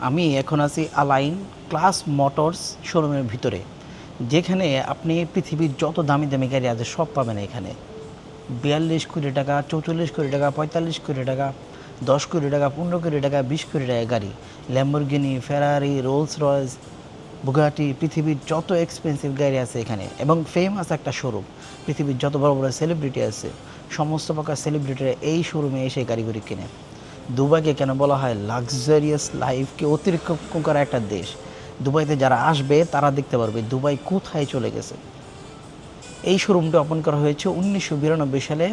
আমি এখন আছি আলাইন ক্লাস মোটরস শোরুমের ভিতরে, যেখানে আপনি পৃথিবীর যত দামি দামি গাড়ি আছে সব পাবেন এখানে। 42 কোটি টাকা, 44 কোটি টাকা, 45 কোটি টাকা, 10 কোটি টাকা, 15 কোটি টাকা, 20 কোটি টাকা গাড়ি, ল্যাম্বরগিনি, ফেরারি, রোলস রয়েস, বুগাটি, পৃথিবীর যত এক্সপেন্সিভ গাড়ি আছে এখানে। এবং ফেমাস একটা শোরুম, পৃথিবীর যত বড় বড় সেলিব্রিটি আছে সমস্ত প্রকার সেলিব্রিটিরা এই শোরুমে এসে গাড়িগুলি কেনে। দুবাইকে কেন বলা হয় লাক্সারিয়াস লাইফকে অতিরিক্ত করা একটা দেশ। দুবাইতে যারা আসবে তারা দেখতে পারবে দুবাই কোথায় চলে গেছে। এই শোরুমটা ওপেন করা হয়েছে 1992 সালে।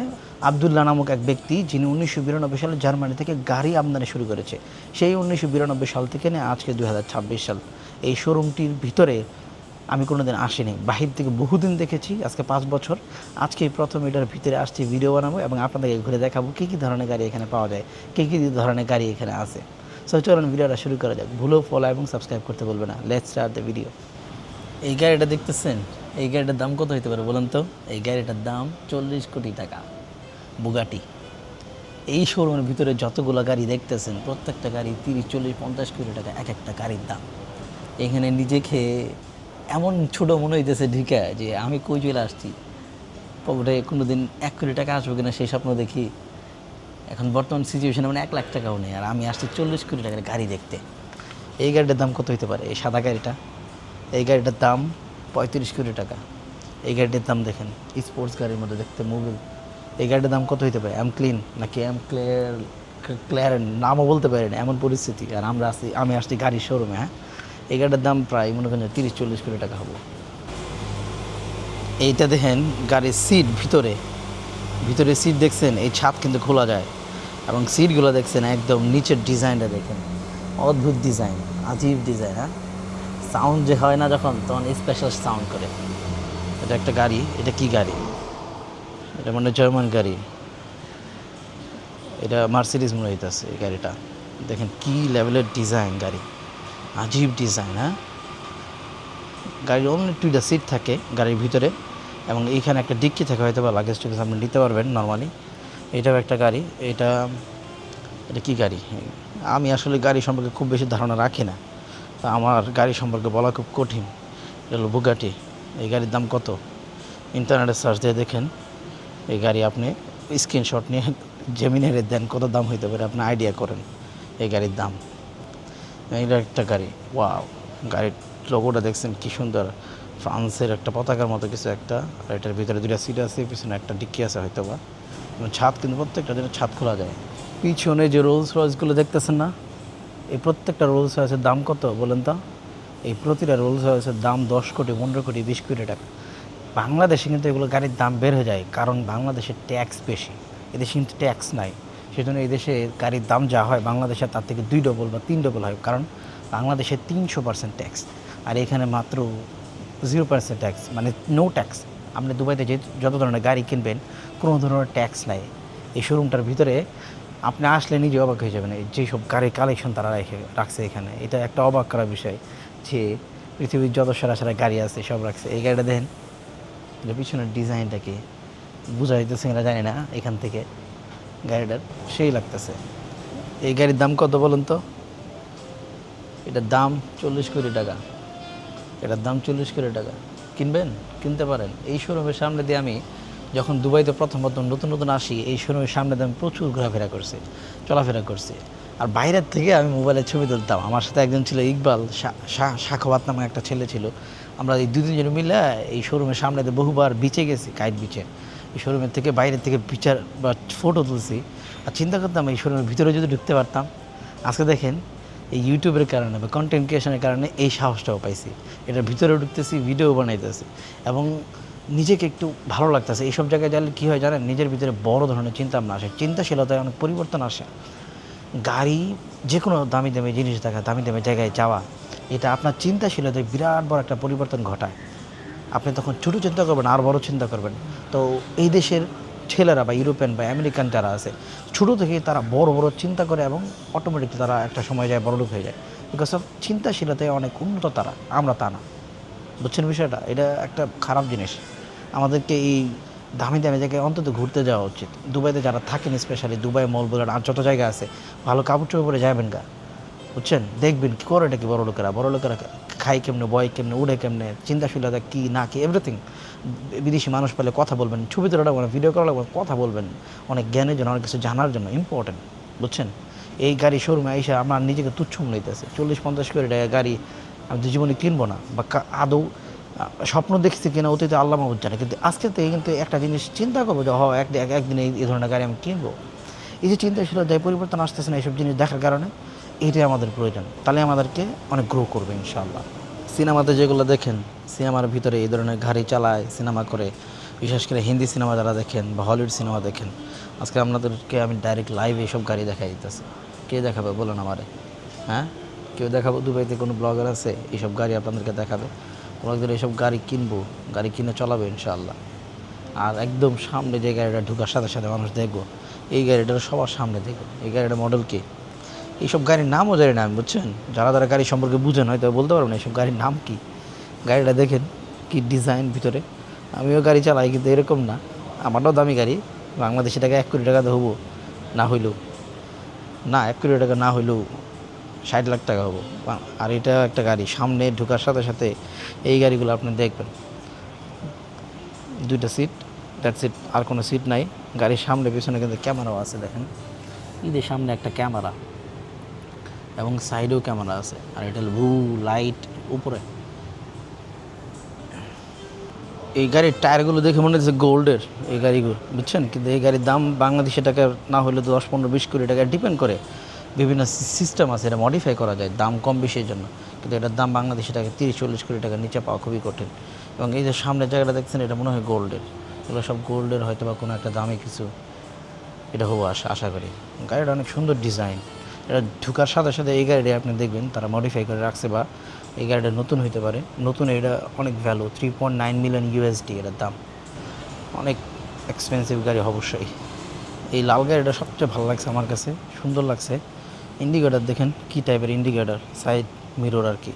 আবদুল্লাহ নামক এক ব্যক্তি, যিনি 1992 সালে জার্মানি থেকে গাড়ি আমদানি শুরু করেছে। সেই 1992 সাল থেকে নিয়ে আজকে 2026 সাল। এই শোরুমটির ভিতরে আমি কোনোদিন আসিনি, বাহির থেকে বহুদিন দেখেছি, আজকে 5 বছর। আজকে প্রথম এটার ভিতরে আসছি, ভিডিও বানাবো এবং আপনাদেরকে ঘুরে দেখাবো কী কী ধরনের গাড়ি এখানে পাওয়া যায়, কী কী ধরনের গাড়ি এখানে আছে। সো চলুন ভিডিওটা শুরু করা যাক। ভুলেও ফলো এবং সাবস্ক্রাইব করতে বলবে না। Let's start the video. এই গাড়িটা দেখতেছেন, এই গাড়িটার দাম কত হতে পারে বলেন তো? এই গাড়িটার দাম 40 কোটি টাকা, বুগাটি। এই শোরুমের ভিতরে যতগুলো গাড়ি দেখতেছেন প্রত্যেকটা গাড়ি 30, 40, 50 কোটি টাকা এক একটা গাড়ির দাম। এখানে নিজেকে এমন ছোটো মনে হইতেছে ঢিকা যে আমি কই চলে আসছি, পকেটে কোনো দিন 1 কোটি টাকা আসবো কিনা সেই স্বপ্ন দেখি। এখন বর্তমান সিচুয়েশনে মানে 1 লাখ টাকাও নেই, আর আমি আসছি 40 কোটি টাকার গাড়ি দেখতে। এই গাড়িটার দাম কত হতে পারে? এই সাদা গাড়িটা, এই গাড়িটার দাম 35 কোটি টাকা। এই গাড়িটার দাম দেখেন, স্পোর্টস গাড়ির মধ্যে দেখতে মোবিল। এই গাড়িটার দাম কত হতে পারে? এম ক্লিন নাকি এম ক্লিয়ারেন, নামও বলতে পারি না, এমন পরিস্থিতি। আর আমি আসছি গাড়ির শোরুমে। হ্যাঁ, এই গাড়িটার দাম প্রায় মনে করেন 30-40 কোটি টাকা হবে। এইটা দেখেন গাড়ির সিট, ভিতরে সিট দেখছেন, এই ছাদ কিন্তু খোলা যায়। এবং সিটগুলো দেখছেন একদম নিচের ডিজাইনটা দেখেন, অদ্ভুত ডিজাইন, আজীব ডিজাইন। হ্যাঁ, সাউন্ড যে হয় না যখন, তখন স্পেশাল সাউন্ড করে। এটা একটা গাড়ি, এটা কি গাড়ি? এটা মানে জার্মান গাড়ি, এটা মার্সিডিজ মনে হইতেছে এই গাড়িটা। দেখেন কি লেভেলের ডিজাইন, গাড়ি আজীব ডিজাইন। হ্যাঁ, গাড়ির অনলি 2টা সিট থাকে গাড়ির ভিতরে, এবং এইখানে একটা ডিক্কি থাকে, হয়তো বা লাগেজ টুকেজ আপনি নিতে পারবেন নর্মালি। এটাও একটা গাড়ি। এটা এটা কী গাড়ি? আমি আসলে গাড়ি সম্পর্কে খুব বেশি ধারণা রাখি না, তো আমার গাড়ি সম্পর্কে বলা খুব কঠিন। এটা হলো বুগাটি। এই গাড়ির দাম কত? ইন্টারনেটে সার্চ দিয়ে দেখেন এই গাড়ি, আপনি স্ক্রিনশট নিয়ে জেমিনের দেন কত দাম হইতে পারে, আপনি আইডিয়া করেন এই গাড়ির দাম। এটা একটা গাড়ি, ওয়াও! গাড়ির লোগোটা দেখছেন কি সুন্দর, ফ্রান্সের একটা পতাকার মতো কিছু একটা। আর এটার ভিতরে 2টা সিট আছে, পিছনে একটা ডিক্কি আছে হয়তো বা। ছাদ কিন্তু প্রত্যেকটা দিনের ছাদ খোলা যায়। পিছনে যে রোলস রয়েসগুলো দেখতেছেন না, এই প্রত্যেকটা রোলস রয়েসের দাম কত বলেন তো? এই প্রতিটা রোলস রয়েসের দাম 10 কোটি, 15 কোটি, 20 কোটি টাকা। বাংলাদেশে কিন্তু এগুলো গাড়ির দাম বের হয়ে যায়, কারণ বাংলাদেশের ট্যাক্স বেশি, এদেশে কিন্তু ট্যাক্স নাই। সেজন্য এই দেশে গাড়ির দাম যা হয় বাংলাদেশে তার থেকে 2 ডবল বা 3 ডবল হয়, কারণ বাংলাদেশে 300% ট্যাক্স, আর এখানে মাত্র 0% ট্যাক্স, মানে নো ট্যাক্স। আপনি দুবাইতে যে যত ধরনের গাড়ি কিনবেন কোনো ধরনের ট্যাক্স নাই। এই শোরুমটার ভিতরে আপনি আসলে নিজে অবাক হয়ে যাবেন, যেসব গাড়ির কালেকশন তারা রাখছে এখানে। এটা একটা অবাক করার বিষয় যে পৃথিবীর যত সেরা সেরা গাড়ি আছে সব রাখছে। এই গাড়িটা দেখেন, এটা পিছনের ডিজাইনটা কি বোঝা যাইতেছে কিনা জানি না, এখান থেকে গাড়িটার সেই লাগতেছে। এই গাড়ির দাম কত বলুন তো? এটার দাম 40 কোটি টাকা। এটার দাম 40 কোটি টাকা। কিনবেন? কিনতে পারেন। এই শোরুমের সামনে দিয়ে আমি যখন দুবাইতে প্রথম নতুন আসি, এই শোরুমের সামনে দিয়ে আমি প্রচুর ঘোরাফেরা করছি, চলাফেরা করছি। আর বাইরের থেকে আমি মোবাইলের ছবি তুলতাম। আমার সাথে একজন ছিল ইকবাল, সাখাওয়াত নামে একটা ছেলে ছিল। আমরা এই 2-3 জন মিলে এই শোরুমের সামনে দিয়ে বহুবার বিচে গেছি, কাইট বিচে। এই শোরুমের থেকে বাইরের থেকে পিকচার বা ফটো তুলছি। আর চিন্তা করতাম এই শোরুমের ভিতরে যদি ঢুকতে পারতাম। আজকে দেখেন এই ইউটিউবের কারণে বা কন্টেন্ট ক্রিয়েশনের কারণে এই সাহসটাও পাইছি, এটার ভিতরে ঢুকতেছি, ভিডিও বানাইতেছি, এবং নিজেকে একটু ভালো লাগতেছে। এইসব জায়গায় গেলে কী হয় জানেন, নিজের ভিতরে বড় ধরনের চিন্তা ভাবনা আসে, চিন্তাশীলতায় অনেক পরিবর্তন আসে। গাড়ি, যে কোনো দামি দামি জিনিস দেখা, দামি দামি জায়গায় যাওয়া, এটা আপনার চিন্তাশীলতায় বিরাট বড় একটা পরিবর্তন ঘটায়। আপনি তখন ছোটো চিন্তা করবেন আর বড় চিন্তা করবেন। তো এই দেশের ছেলেরা বা ইউরোপিয়ান বা আমেরিকান যারা আছে, ছোটো থেকেই তারা বড় বড় চিন্তা করে এবং অটোমেটিকলি তারা একটা সময় যায় বড়লোক হয়ে যায়, বিকজ অফ চিন্তাশীলতায় অনেক উন্নত তারা, আমরা তা না। বুঝছেন বিষয়টা? এটা একটা খারাপ জিনিস। আমাদেরকে এই দামি দামি জায়গায় অন্তত ঘুরতে যাওয়া উচিত। দুবাইতে যারা থাকেন, স্পেশালি দুবাই মল বলেন আর যত জায়গা আছে, ভালো কাপড় চোপড় পরে যাবেন গা। বুঝছেন? দেখবেন কি করে এটা কি বড় লোকেরা খায় কেমনে, বয় কেমনে, উড়ে কেমনে, চিন্তাশীলতা কী না কি এভরিথিং। বিদেশি মানুষ পেলে কথা বলবেন, ছবি তোলা লাগবে না, ভিডিও করা লাগবে না, কথা বলবেন অনেক জ্ঞানের জন্য, অনেক কিছু জানার জন্য ইম্পর্টেন্ট, বুঝছেন? এই গাড়ি শোরুমে এসে আমরা নিজেকে তুচ্ছ মনে হইতেছে। 40-50 কোটি টাকা গাড়ি আমি তো জীবনে কিনবো না, বা আদৌ স্বপ্ন দেখছি কিনা অতীতে আল্লাহ মাহবুব জানে, কিন্তু আজকে থেকে কিন্তু একটা জিনিস চিন্তা করবো যে একদিন এই ধরনের গাড়ি আমি কিনবো। এই যে চিন্তাশীলতা যে পরিবর্তন আসতেছে না এইসব জিনিস দেখার কারণে, এইটাই আমাদের প্রয়োজন। তাহলে আমাদেরকে অনেক গ্রো করবে ইনশাআল্লাহ। সিনেমাতে যেগুলো দেখেন, সিনেমার ভিতরে এই ধরনের গাড়ি চালায় সিনেমা করে, বিশেষ করে হিন্দি সিনেমা যারা দেখেন বা হলিউড সিনেমা দেখেন, আজকে আপনাদেরকে আমি ডাইরেক্ট লাইভ এইসব গাড়ি দেখাই দিতেছি। কে দেখাবে বলেন আমারে? হ্যাঁ, কেউ দেখাবো? দুবাইতে কোনো ব্লগার আছে এইসব গাড়ি আপনাদেরকে দেখাবে? কোনো একদিন এইসব গাড়ি কিনবো, গাড়ি কিনে চালাবে ইনশাআল্লাহ। আর একদম সামনে যে গাড়িটা ঢুকার সাথে সাথে মানুষ দেখবো এই গাড়িটা সবার সামনে দেখবো। এই গাড়িটা মডেল কি? এইসব গাড়ির নামও জানি না আমি, বুঝছেন? যারা গাড়ি সম্পর্কে বুঝেন হয়তো বলতে পারবো না এইসব গাড়ির নাম কি। গাড়িটা দেখেন কি ডিজাইন ভিতরে। আমিও গাড়ি চালাই কিন্তু এরকম না, আমারটাও দামি গাড়ি। বাংলাদেশি টাকা 1 কোটি টাকা হবো না হইলেও, না 1 কোটি টাকা না হইলেও 60 লাখ টাকা হবো। আর এটা একটা গাড়ি সামনে ঢোকার সাথে সাথে এই গাড়িগুলো আপনি দেখবেন 2টা সিট, দ্যাটস ইট, আর কোনো সিট নাই। গাড়ির সামনে পিছনে কিন্তু ক্যামেরাও আছে, দেখেন ঈদের সামনে একটা ক্যামেরা এবং সাইডেও ক্যামেরা আছে। আর এটা ব্লু লাইট উপরে। এই গাড়ির টায়ারগুলো দেখে মনে হচ্ছে গোল্ডের এই গাড়িগুলো, বুঝছেন? কিন্তু এই গাড়ির দাম বাংলাদেশি টাকা না হলে তো 10-15-20 কোটি টাকা ডিপেন্ড করে। বিভিন্ন সিস্টেম আছে, এটা মডিফাই করা যায় দাম কম বেশির জন্য, কিন্তু এটার দাম বাংলাদেশি টাকা 30-40 কোটি টাকার নিচে পাওয়া খুবই কঠিন। এবং এই যে সামনের জায়গাটা দেখছেন এটা মনে হয় গোল্ডের, এগুলো সব গোল্ডের, হয়তো বা কোনো একটা দামি কিছু এটা হবো আশা করি। গাড়িটা অনেক সুন্দর ডিজাইন। এটা ঢুকার সাথে সাথে এই গাড়িটা আপনি দেখবেন তারা মডিফাই করে রাখছে, বা এই গাড়িটা নতুন হইতে পারে। নতুন এটা অনেক ভ্যালু, 3.9 মিলিয়ন USD এটার দাম। অনেক এক্সপেন্সিভ গাড়ি অবশ্যই। এই লাল গাড়িটা সবচেয়ে ভালো লাগছে আমার কাছে, সুন্দর লাগছে। ইন্ডিকেটার দেখেন কী টাইপের ইন্ডিকেটার, সাইড মিরর আর কি,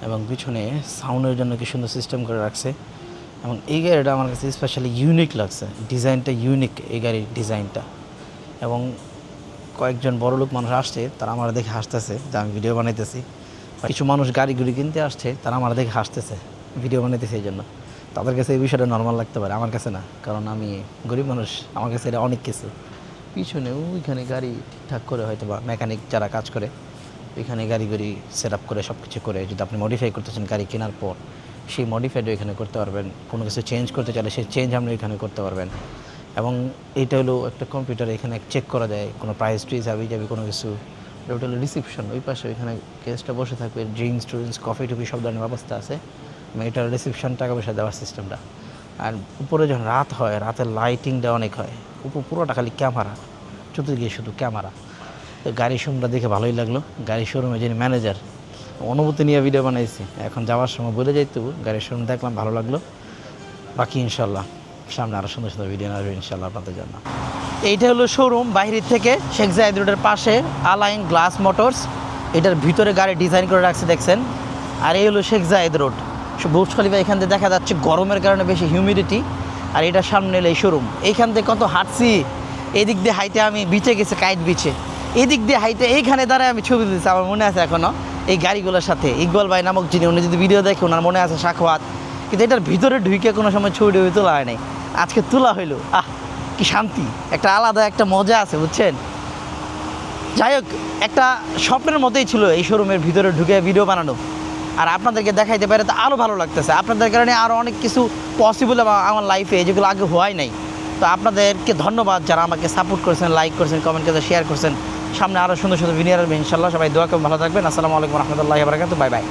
এবং পিছনে সাউন্ডের জন্য কি সুন্দর সিস্টেম করে রাখছে। এবং এই গাড়িটা আমার কাছে স্পেশালি ইউনিক লাগছে, ডিজাইনটা ইউনিক এই গাড়ির ডিজাইনটা। এবং কয়েকজন বড়লোক মানুষ আসছে, তারা আমার দেখে হাসতেছে যে আমি ভিডিও বানাইতেছি। কিছু মানুষ গাড়িগুড়ি কিনতে আসছে, তারা আমার দেখে হাসতেছে, ভিডিও বানাইতেছে। এই জন্য তাদের কাছে এই বিষয়টা নর্মাল লাগতে পারে, আমার কাছে না, কারণ আমি গরিব মানুষ, আমার কাছে এটা অনেক কিছু। পিছনে ওইখানে গাড়ি ঠিকঠাক করে হয়তো বা মেকানিক যারা কাজ করে ওইখানে গাড়ি সেট আপ করে সব কিছু করে, যদি আপনি মডিফাই করতেছেন গাড়ি কেনার পর, সেই মডিফাইডও এখানে করতে পারবেন। কোনো কিছু চেঞ্জ করতে চাইলে সেই চেঞ্জ আপনি এখানে করতে পারবেন। এবং এইটা হলো একটা কম্পিউটার, এখানে চেক করা যায় কোনো প্রাইস ট্রিজ হাবি যাবি কোনো কিছু। ওটা হলো রিসিপশন, ওই পাশে ওইখানে গেস্টটা বসে থাকবে, ড্রিঙ্কস ট্রিঙ্কস কফি টফি সব ধরনের ব্যবস্থা আছে। এটা রিসিপশন, টাকা পয়সা দেওয়ার সিস্টেমটা। আর উপরে যখন রাত হয়, রাতের লাইটিংটা অনেক হয়, পুরোটা খালি ক্যামেরা, চতুর্দিকে শুধু ক্যামেরা। তো গাড়ি শোরুমটা দেখে ভালোই লাগলো। গাড়ি শোরুমে যিনি ম্যানেজার, অনুভূতি নিয়ে ভিডিও বানাইছি, এখন যাওয়ার সময় বলে যাইতে গাড়ির শোরুম দেখলাম, ভালো লাগলো। বাকি ইনশাল্লাহ সামনে আরও সুন্দর সুন্দর ভিডিও আসবে ইনশাল্লাহ আপনাদের জন্য। এইটা হলো শোরুম বাইরের থেকে, শেখ জায়েদ রোডের পাশে আলাইন গ্লাস মোটরস। এটার ভিতরে গাড়ি ডিজাইন করে রাখছে দেখছেন। আর এই হলো শেখ জায়েদ রোড, বুর্জ খলিফা। এখান থেকে দেখা যাচ্ছে গরমের কারণে বেশি হিউমিডিটি। আর এটার সামনে এলো এই শোরুম। এইখান থেকে কত হাঁটছি, এদিক দিয়ে হাইটে আমি বিচে গেছি, কাইট বিচে, এদিক দিয়ে হাইটে এইখানে দাঁড়ায় আমি ছবি দিচ্ছি, আমার মনে আছে এখনও এই গাড়িগুলোর সাথে। ইকবাল ভাই নামক যিনি, উনি যদি ভিডিও দেখে ওনার মনে আছে সাক্ষাৎ। কিন্তু এটার ভিতরে ঢুকে কোনো সময় ছবি তোলা হয় নাই, আজকে তোলা হইলো। কি শান্তি, একটা আলাদা একটা মজা আছে, বুঝছেন? যাই হোক, একটা স্বপ্নের মতোই ছিল এই শোরুমের ভিতরে ঢুকে ভিডিও বানানো। আর আপনাদেরকে দেখাইতে পারে তো আরও ভালো লাগতেছে। আপনাদের কারণে আরও অনেক কিছু পসিবল আমার লাইফে, যেগুলো আগে হওয়াই নাই। তো আপনাদেরকে ধন্যবাদ যারা আমাকে সাপোর্ট করেছেন, লাইক করেছেন, কমেন্ট করে শেয়ার করছেন। সামনে আরও সুন্দর সুন্দর ভিডিও আসবে ইনশাল্লাহ। সবাই দোয়া করে ভালো থাকবেন। আসসালামু আলাইকুম রহমতুল্লাহি ওয়া বারাকাতুহু। Bye bye.